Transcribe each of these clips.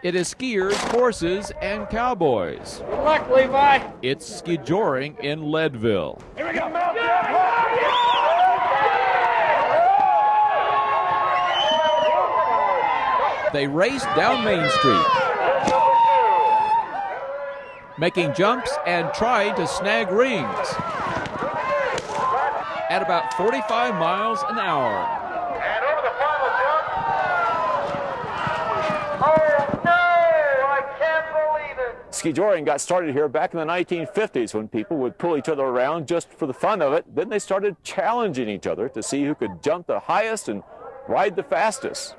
It is skiers, horses, and cowboys. Good luck, Levi. It's skijoring in Leadville. Here we go. They race down Main Street, making jumps and trying to snag rings at about 45 miles an hour. And over the final jump. Oh no, I can't believe it. Skijoring got started here back in the 1950s when people would pull each other around just for the fun of it. Then they started challenging each other to see who could jump the highest and ride the fastest.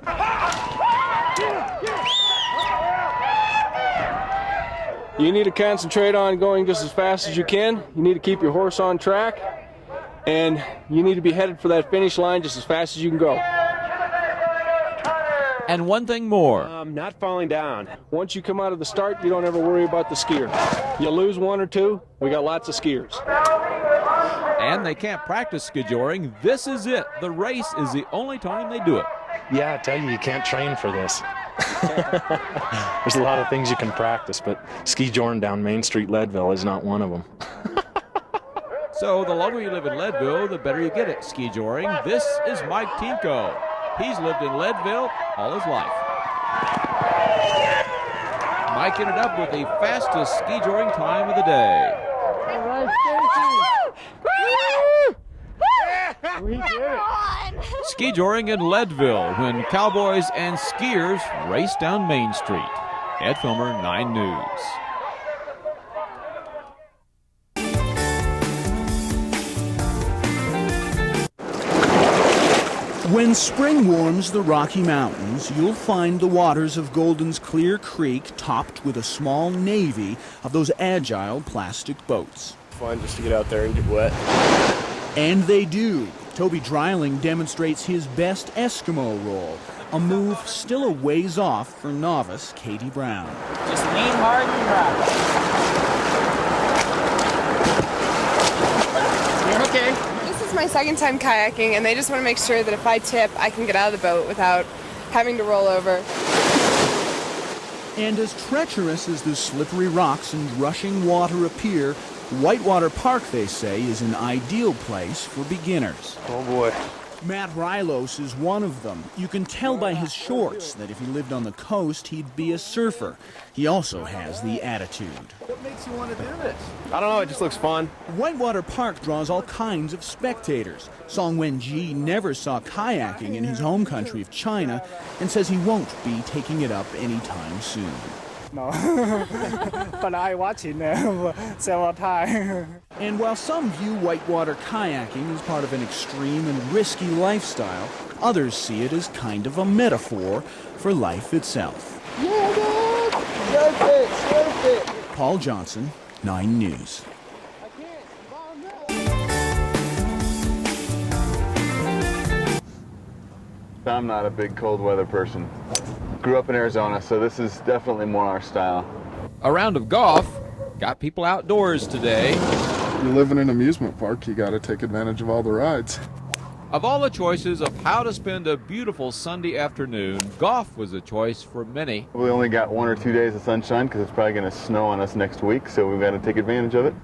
You need to concentrate on going just as fast as you can. You need to keep your horse on track, and you need to be headed for that finish line just as fast as you can go. And one thing more. Not falling down. Once you come out of the start, you don't ever worry about the skier. You lose one or two, we got lots of skiers. And they can't practice skijoring. This is it. The race is the only time they do it. Yeah, I tell you, you can't train for this. There's a lot of things you can practice, but skijoring down Main Street, Leadville is not one of them. So the longer you live in Leadville, the better you get at skijoring. This is Mike Tinko. He's lived in Leadville all his life. Mike ended up with the fastest skijoring time of the day. All right, Stacy. We did it. Skijoring in Leadville when cowboys and skiers race down Main Street. Ed Filmer, 9 News. When spring warms the Rocky Mountains, you'll find the waters of Golden's Clear Creek topped with a small navy of those agile plastic boats. Fun just to get out there and get wet. And they do. Toby Dreiling demonstrates his best Eskimo roll, a move still a ways off for novice Katie Brown. Just lean hard and rock. You're okay. This is my second time kayaking, and they just want to make sure that if I tip, I can get out of the boat without having to roll over. And as treacherous as the slippery rocks and rushing water appear, Whitewater Park, they say, is an ideal place for beginners. Oh boy. Matt Rylos is one of them. You can tell by his shorts that if he lived on the coast, he'd be a surfer. He also has the attitude. What makes you want to do this? I don't know, it just looks fun. Whitewater Park draws all kinds of spectators. Song Wen-ji never saw kayaking in his home country of China and says he won't be taking it up anytime soon. No, but I watch it several times. And while some view whitewater kayaking as part of an extreme and risky lifestyle, others see it as kind of a metaphor for life itself. Surf it. Paul Johnson, 9 News. I'm not a big cold weather person. Grew up in Arizona, so this is definitely more our style. A round of golf got people outdoors today. You live in an amusement park, you got to take advantage of all the rides. Of all the choices of how to spend a beautiful Sunday afternoon, golf was a choice for many. We only got 1 or 2 days of sunshine because it's probably going to snow on us next week, so we've got to take advantage of it.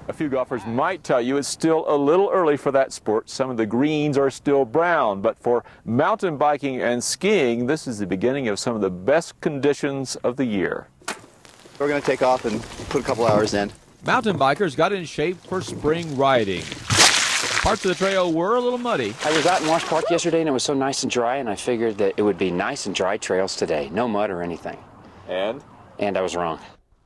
A few golfers might tell you it's still a little early for that sport. Some of the greens are still brown, but for mountain biking and skiing, this is the beginning of some of the best conditions of the year. We're going to take off and put a couple hours in. Mountain bikers got in shape for spring riding. Parts of the trail were a little muddy. I was out in Wash Park yesterday and it was so nice and dry, and I figured that it would be nice and dry trails today. No mud or anything. And I was wrong.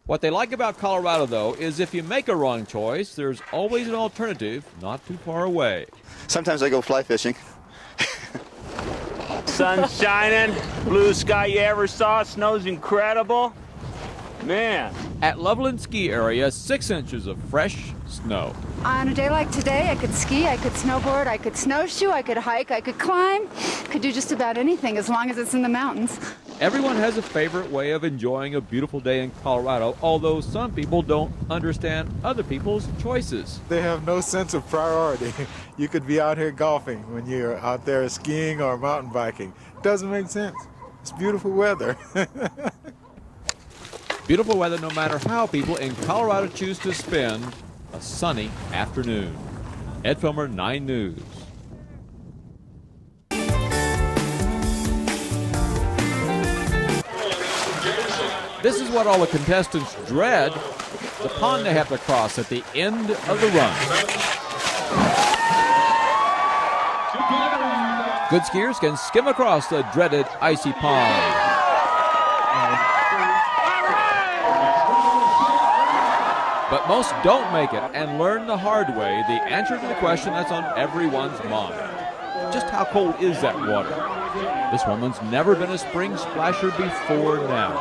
What they like about Colorado, though, is if you make a wrong choice, there's always an alternative not too far away. Sometimes I go fly fishing. Sun's shining, blue sky you ever saw, snow's incredible. Man. At Loveland Ski Area, 6 inches of fresh snow. On a day like today, I could ski, I could snowboard, I could snowshoe, I could hike, I could climb, could do just about anything as long as it's in the mountains. Everyone has a favorite way of enjoying a beautiful day in Colorado, although some people don't understand other people's choices. They have no sense of priority. You could be out here golfing when you're out there skiing or mountain biking. Doesn't make sense. It's beautiful weather. Beautiful weather no matter how people in Colorado choose to spend a sunny afternoon. Ed Filmer, 9 News. This is what all the contestants dread, the pond they have to cross at the end of the run. Good skiers can skim across the dreaded icy pond. But most don't make it and learn the hard way the answer to the question that's on everyone's mind. Just how cold is that water? This woman's never been a spring splasher before now.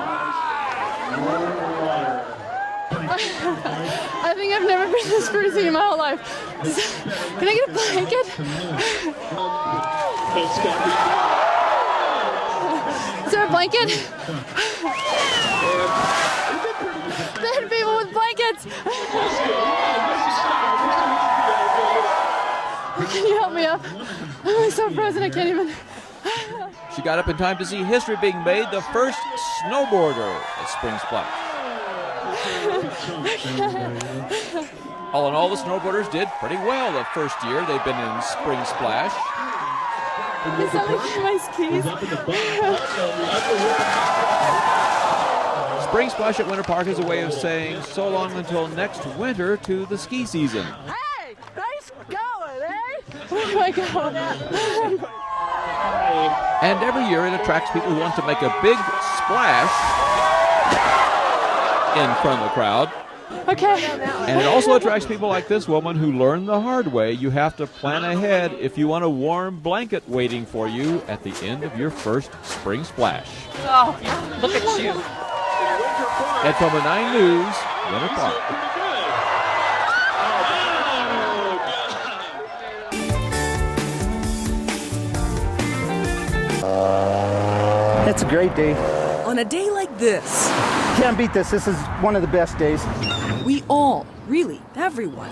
I think I've never been this freezing in my whole life. Can I get a blanket? Is there a blanket? There are people with blankets. Can you help me up? I'm so frozen I can't even. She got up in time to see history being made, the first snowboarder at Spring Splash. All in all, the snowboarders did pretty well the first year they've been in Spring Splash. Can somebody get my skis? Spring Splash at Winter Park is a way of saying so long until next winter to the ski season. Hey, nice going, eh? Oh my God. And every year it attracts people who want to make a big splash in front of the crowd. Okay. And it also attracts people like this woman who learned the hard way. You have to plan ahead if you want a warm blanket waiting for you at the end of your first spring splash. Oh, look at you. Ed Filmer, 9 News, Winter Park. It's a great day. On a day like this, Can't beat this. This is one of the best days. we all, really everyone,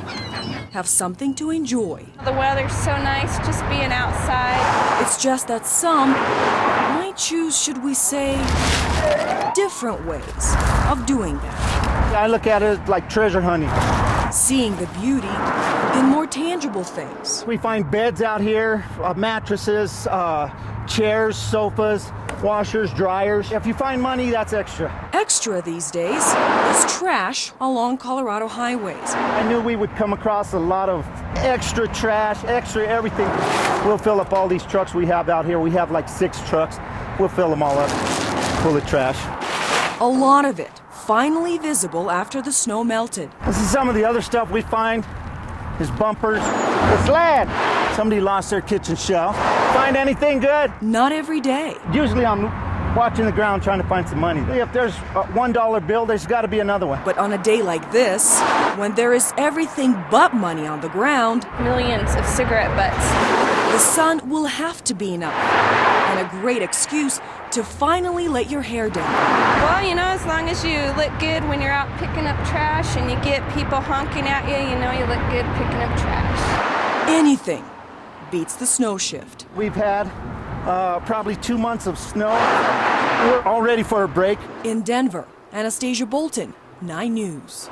have something to enjoy. The weather's so nice just being outside. It's just that some might choose, should we say, different ways of doing that. I look at it like treasure hunting. Seeing the beauty in more tangible things. We find beds out here, mattresses, chairs, sofas, washers, dryers. If you find money, that's extra. Extra these days is trash along Colorado highways. I knew we would come across a lot of extra trash, extra everything. We'll fill up all these trucks we have out here. We have like 6 trucks. We'll fill them all up full of trash. A lot of it finally visible after the snow melted. This is some of the other stuff we find. His bumpers. It's lead. Somebody lost their kitchen shelf. Find anything good? Not every day. Usually I'm watching the ground trying to find some money. If there's a $1 bill, there's got to be another one. But on a day like this, when there is everything but money on the ground, Millions of cigarette butts. the sun will have to be enough. And a great excuse to finally let your hair down. Well, you know, as long as you look good when you're out picking up trash and you get people honking at you, you know you look good picking up trash. Anything beats the snow shift. We've had probably 2 months of snow. We're all ready for a break. In Denver, Anastasia Bolton, 9 News.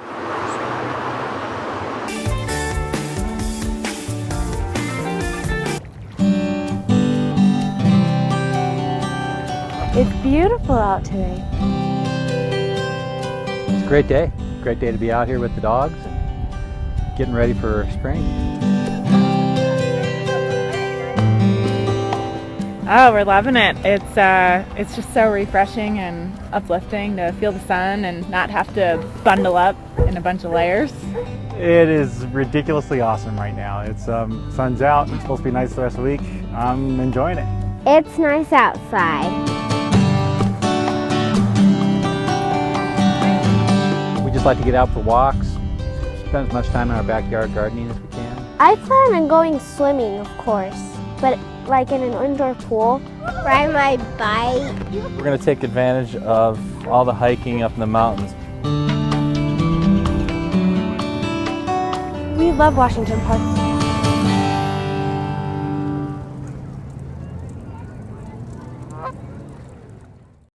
It's beautiful out today. It's a great day. Great day to be out here with the dogs, getting ready for spring. Oh, we're loving it. It's just so refreshing and uplifting to feel the sun and not have to bundle up in a bunch of layers. It is ridiculously awesome right now. It's sun's out. It's supposed to be nice the rest of the week. I'm enjoying it. It's nice outside. We just like to get out for walks, spend as much time in our backyard gardening as we can. I plan on going swimming, of course, but like in an indoor pool. Ride my bike. We're going to take advantage of all the hiking up in the mountains. We love Washington Park.